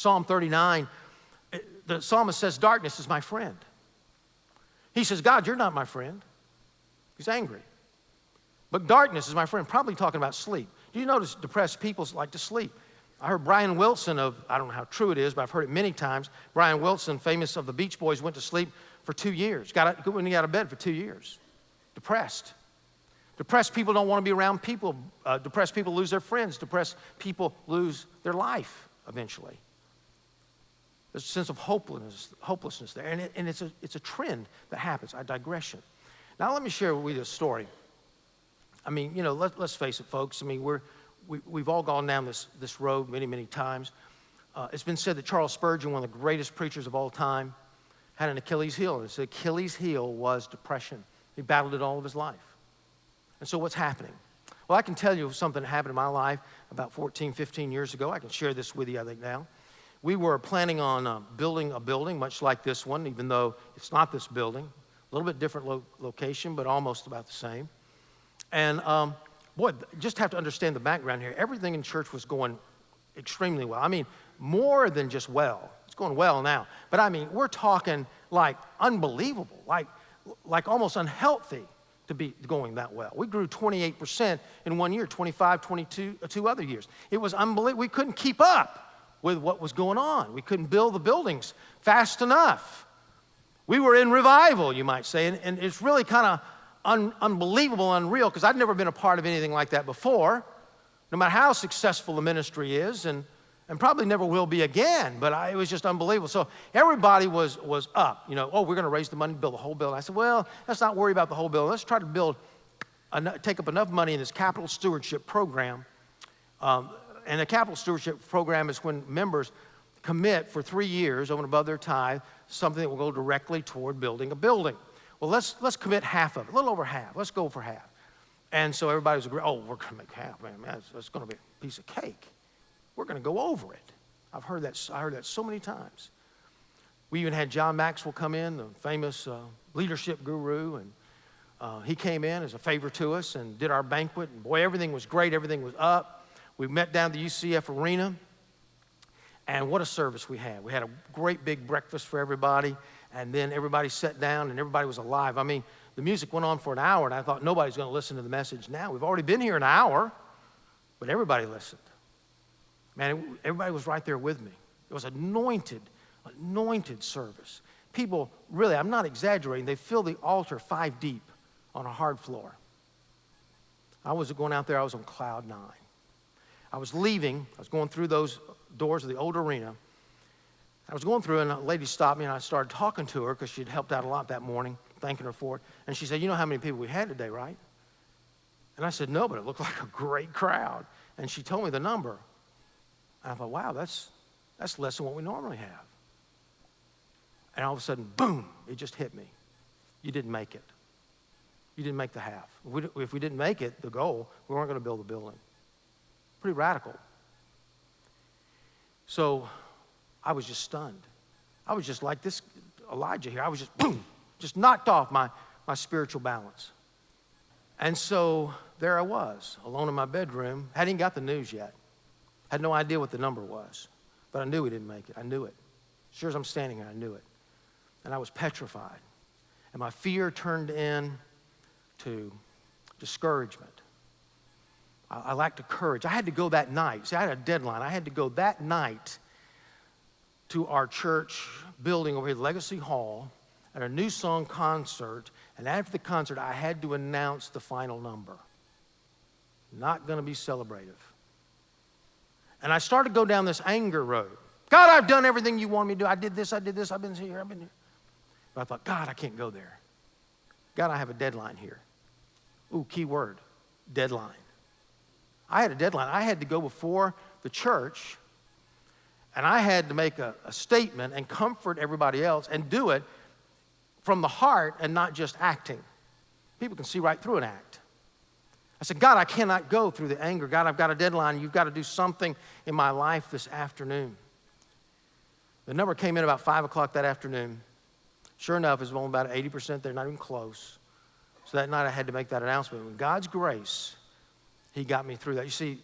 Psalm 39, the psalmist says, darkness is my friend. He says, God, you're not my friend. He's angry. But darkness is my friend, probably talking about sleep. Do you notice depressed people like to sleep? I heard Brian Wilson I don't know how true it is, but I've heard it many times. Brian Wilson, famous of the Beach Boys, went to sleep for 2 years. When he got out of bed for 2 years. Depressed. Depressed people don't want to be around people. Depressed people lose their friends. Depressed people lose their life eventually. There's a sense of hopelessness there. And it's a trend that happens, a digression. Now let me share with you a story. I mean, you know, let's face it, folks. I mean, we've all gone down this road many, many times. It's been said that Charles Spurgeon, one of the greatest preachers of all time, had an Achilles heel. And his Achilles heel was depression. He battled it all of his life. And so what's happening? Well, I can tell you something that happened in my life about 14, 15 years ago. I can share this with you, I think, now. We were planning on building a building much like this one, even though it's not this building. A little bit different location, but almost about the same. And boy, just have to understand the background here. Everything in church was going extremely well. I mean, more than just well. It's going well now. But I mean, we're talking like unbelievable, like almost unhealthy to be going that well. We grew 28% in 1 year, 25, 22, 2 other years. It was unbelievable. We couldn't keep up with what was going on. We couldn't build the buildings fast enough. We were in revival, you might say, and it's really kind of unbelievable, unreal, because I'd never been a part of anything like that before, no matter how successful the ministry is, and probably never will be again, but it was just unbelievable. So everybody was up, you know, oh, we're going to raise the money to build the whole building. I said, well, let's not worry about the whole building. Let's try to take up enough money in this capital stewardship program. And the capital stewardship program is when members commit for 3 years over and above their tithe, something that will go directly toward building a building. Well, let's commit half of it, a little over half. Let's go for half. And so everybody was agreeing, oh, we're going to make half, man. That's going to be a piece of cake. We're going to go over it. I heard that so many times. We even had John Maxwell come in, the famous leadership guru, and he came in as a favor to us and did our banquet. And boy, everything was great. Everything was up. We met down at the UCF arena, and what a service we had. We had a great big breakfast for everybody, and then everybody sat down, and everybody was alive. I mean, the music went on for an hour, and I thought nobody's going to listen to the message now. We've already been here an hour, but everybody listened. Man, everybody was right there with me. It was anointed service. People, really, I'm not exaggerating, they filled the altar 5 deep on a hard floor. I was going out there, I was on cloud 9. I was leaving, I was going through those doors of the old arena. I was going through, and a lady stopped me, and I started talking to her because she'd helped out a lot that morning, thanking her for it. And she said, you know how many people we had today, right? And I said, no, but it looked like a great crowd. And she told me the number. And I thought, wow, that's less than what we normally have. And all of a sudden, boom, it just hit me. You didn't make it. You didn't make the half. If we didn't make it, the goal, we weren't going to build a building. Pretty radical. So I was just stunned. I was just like this Elijah here. I was just, boom, just knocked off my spiritual balance. And so there I was, alone in my bedroom. Hadn't even got the news yet. Had no idea what the number was. But I knew we didn't make it. I knew it. Sure as I'm standing here, I knew it. And I was petrified. And my fear turned into discouragement. I lacked the courage. I had to go that night. See, I had a deadline. I had to go that night to our church building over here, Legacy Hall, at a new song concert. And after the concert, I had to announce the final number. Not going to be celebrative. And I started to go down this anger road. God, I've done everything you want me to do. I did this, I've been here, I've been here. But I thought, God, I can't go there. God, I have a deadline here. Ooh, key word, deadline. I had a deadline. I had to go before the church, and I had to make a statement and comfort everybody else and do it from the heart and not just acting. People can see right through an act. I said, God, I cannot go through the anger. God, I've got a deadline. You've got to do something in my life this afternoon. The number came in about 5 o'clock that afternoon. Sure enough, it was only about 80%. They're not even close. So that night I had to make that announcement. With God's grace, he got me through that. You see,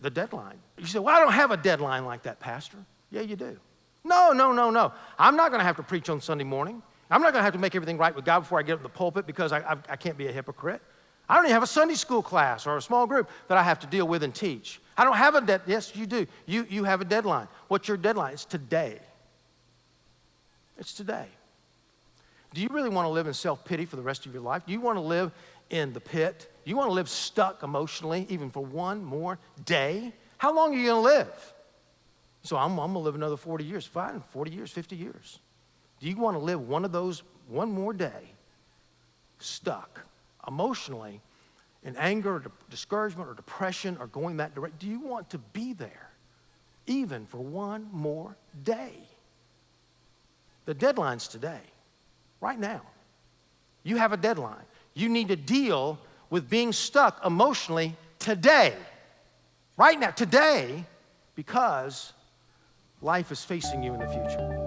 the deadline. You say, well, I don't have a deadline like that, Pastor. Yeah, you do. No, no, no, no. I'm not going to have to preach on Sunday morning. I'm not going to have to make everything right with God before I get up in the pulpit because I can't be a hypocrite. I don't even have a Sunday school class or a small group that I have to deal with and teach. I don't have a deadline. Yes, you do. You have a deadline. What's your deadline? It's today. It's today. Do you really want to live in self-pity for the rest of your life? Do you want to live in the pit? Do you want to live stuck emotionally even for one more day? How long are you going to live? So I'm going to live another 40 years. Fine, 40 years, 50 years. Do you want to live one of those, one more day, stuck emotionally in anger or discouragement or depression or going that direction? Do you want to be there even for one more day? The deadline's today, right now. You have a deadline. You need to deal with being stuck emotionally today, right now, today, because life is facing you in the future.